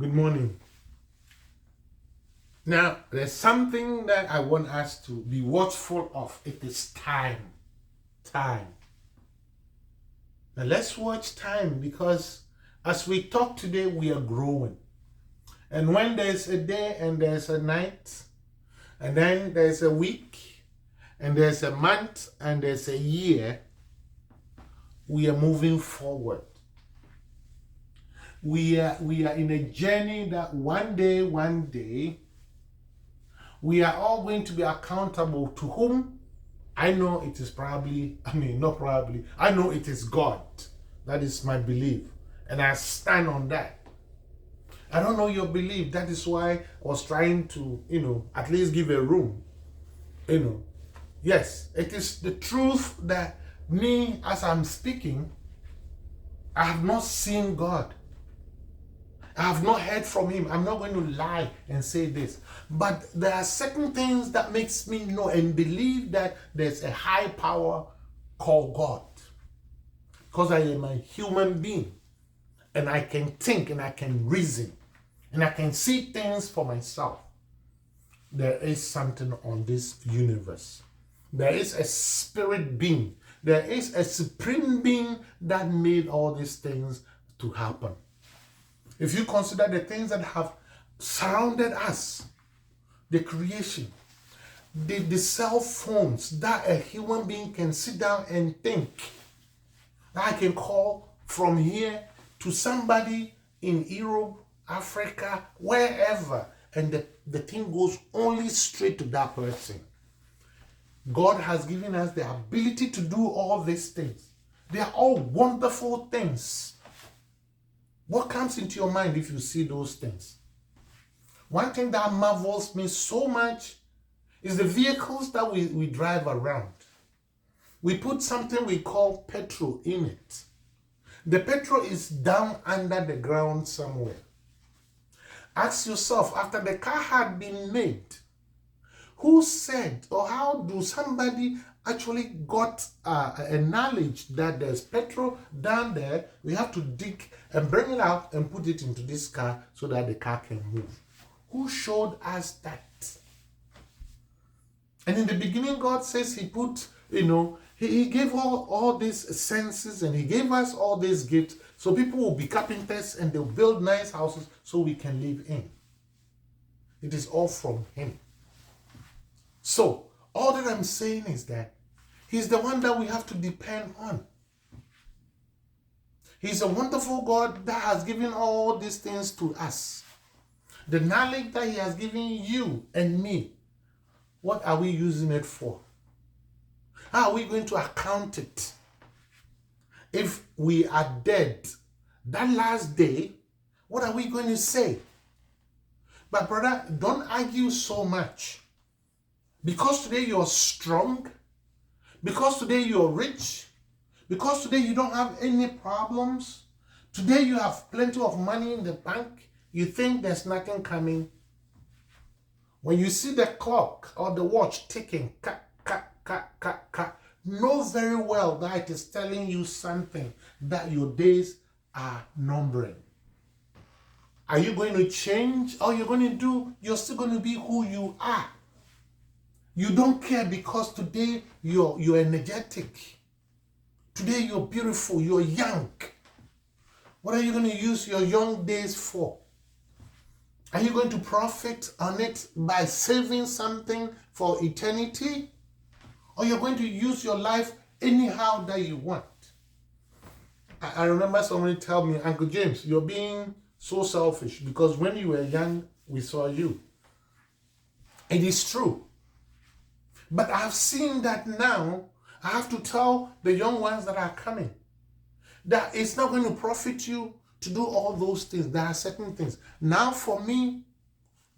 Good morning. Now, there's something that I want us to be watchful of. It is time. Time. Now, let's watch time because as we talk today, we are growing. And when there's a day and there's a night, and then there's a week, and there's a month, and there's a year, we are moving forward. We are in a journey that one day, we are all going to be accountable to whom? I know it is I know it is God. That is my belief. And I stand on that. I don't know your belief. That is why I was trying to, at least give a room. Yes, it is the truth that me, as I'm speaking, I have not seen God. I have not heard from him. I'm not going to lie and say this. But there are certain things that makes me know and believe that there's a high power called God. Because I am a human being. And I can think and I can reason. And I can see things for myself. There is something on this universe. There is a spirit being. There is a supreme being that made all these things to happen. If you consider the things that have surrounded us, the creation, the cell phones that a human being can sit down and think, that I can call from here to somebody in Europe, Africa, wherever, and the thing goes only straight to that person. God has given us the ability to do all these things. They are all wonderful things. What comes into your mind if you see those things? One thing that marvels me so much is the vehicles that we drive around. We put something we call petrol in it. The petrol is down under the ground somewhere. Ask yourself, after the car had been made, who said, or how do somebody actually got a knowledge that there's petrol down there, we have to dig and bring it out and put it into this car so that the car can move? Who showed us that? And in the beginning, God says he put, he gave all these senses and he gave us all these gifts so people will be carpenters and they'll build nice houses so we can live in. It is all from him. So, all that I'm saying is that he's the one that we have to depend on. He's a wonderful God that has given all these things to us. The knowledge that he has given you and me, what are we using it for? How are we going to account it? If we are dead, that last day, what are we going to say? But brother, don't argue so much. Because today you're strong, because today you're rich, because today you don't have any problems, today you have plenty of money in the bank, you think there's nothing coming. When you see the clock or the watch ticking, know very well that it is telling you something, that your days are numbering. Are you going to change? Or you're still going to be who you are. You don't care because today you're energetic. Today you're beautiful, you're young. What are you going to use your young days for? Are you going to profit on it by saving something for eternity? Or you're going to use your life anyhow that you want? I remember somebody tell me, Uncle James, you're being so selfish because when you were young, we saw you. It is true. But I've seen that now, I have to tell the young ones that are coming that it's not going to profit you to do all those things. There are certain things. Now for me,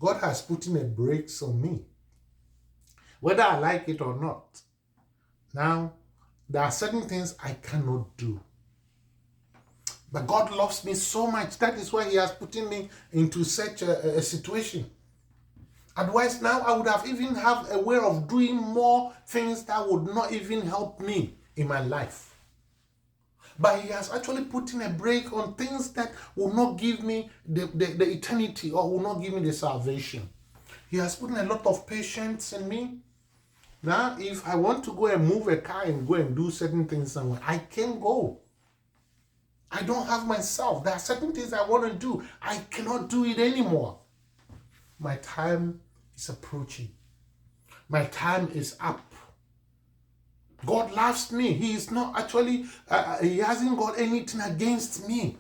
God has put in a brakes on me. Whether I like it or not. Now, there are certain things I cannot do. But God loves me so much. That is why he has put me into such a situation. Otherwise, now I would have even have a way of doing more things that would not even help me in my life. But he has actually put in a break on things that will not give me the eternity or will not give me the salvation. He has put in a lot of patience in me. Now, if I want to go and move a car and go and do certain things somewhere, I can go. I don't have myself. There are certain things I want to do. I cannot do it anymore. My time is approaching. My time is up. God loves me. He is not actually, he hasn't got anything against me.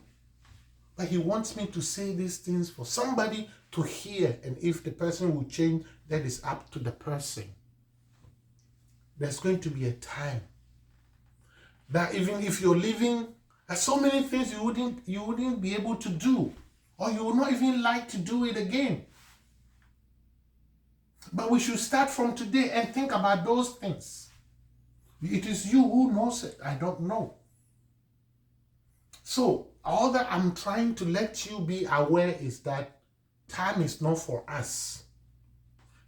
But he wants me to say these things for somebody to hear. And if the person will change, that is up to the person. There's going to be a time that even if you're living, there's so many things you wouldn't be able to do, or you would not even like to do it again. But we should start from today and think about those things. It is you who knows it. I don't know. So all that I'm trying to let you be aware is that time is not for us.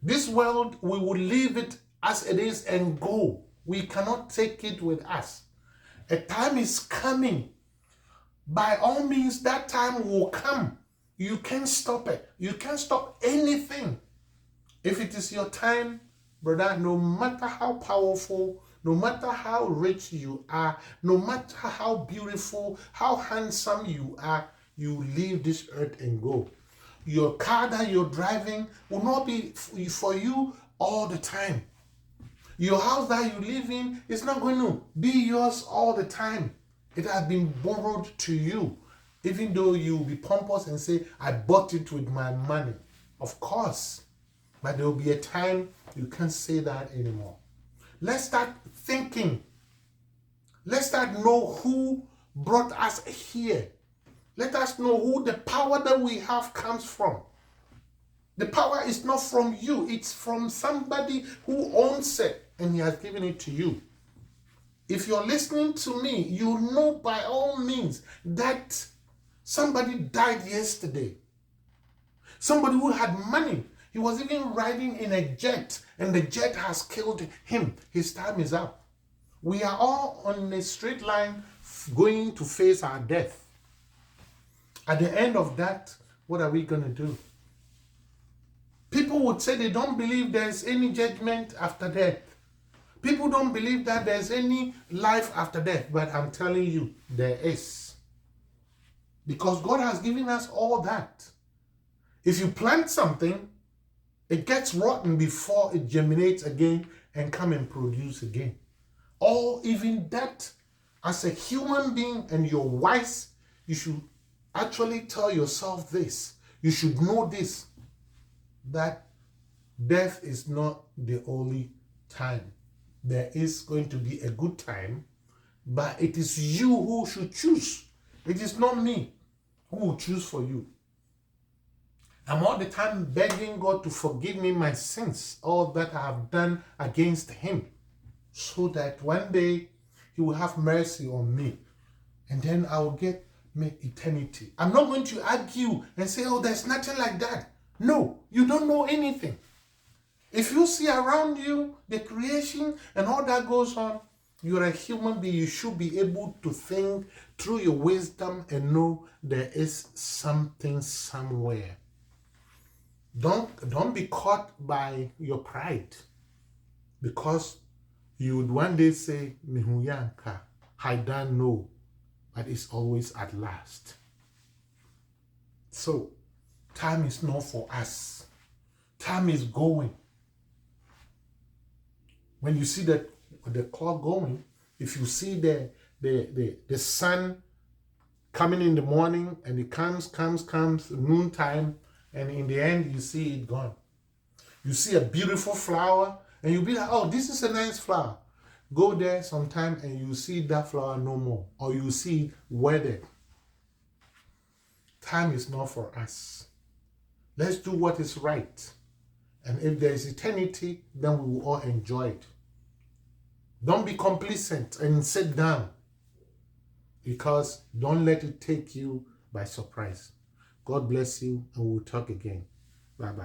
This world, we will leave it as it is and go. We cannot take it with us. A time is coming. By all means, that time will come. You can't stop it. You can't stop anything. If it is your time, brother, no matter how powerful, no matter how rich you are, no matter how beautiful, how handsome you are, you leave this earth and go. Your car that you're driving will not be for you all the time. Your house that you live in is not going to be yours all the time. It has been borrowed to you. Even though you will be pompous and say, I bought it with my money. Of course. But there will be a time you can't say that anymore. Let's start thinking. Let's start know who brought us here. Let us know who the power that we have comes from. The power is not from you. It's from somebody who owns it and he has given it to you. If you're listening to me, you know by all means that somebody died yesterday. Somebody who had money. He was even riding in a jet and the jet has killed him. His time is up. We are all on a straight line going to face our death. At the end of that, what are we going to do? People would say they don't believe there's any judgment after death. People don't believe that there's any life after death. But I'm telling you, there is. Because God has given us all that. If you plant something, it gets rotten before it germinates again and come and produce again. Or even that, as a human being and you're wise, you should actually tell yourself this. You should know this, that death is not the only time. There is going to be a good time, but it is you who should choose. It is not me who will choose for you. I'm all the time begging God to forgive me my sins, all that I have done against him, so that one day he will have mercy on me and then I will get my eternity. I'm not going to argue and say, oh, there's nothing like that. No, you don't know anything. If you see around you the creation and all that goes on, you're a human being. You should be able to think through your wisdom and know there is something somewhere. Don't be caught by your pride, because you would one day say, Mihuyanka, I don't know, but it's always at last. So, time is not for us. Time is going. When you see the clock going, if you see the sun coming in the morning and it comes, noontime, and in the end, you see it gone. You see a beautiful flower, and you'll be like, oh, this is a nice flower. Go there sometime, and you see that flower no more. Or you see it withered. Time is not for us. Let's do what is right. And if there is eternity, then we will all enjoy it. Don't be complacent and sit down, because don't let it take you by surprise. God bless you, and we'll talk again. Bye-bye.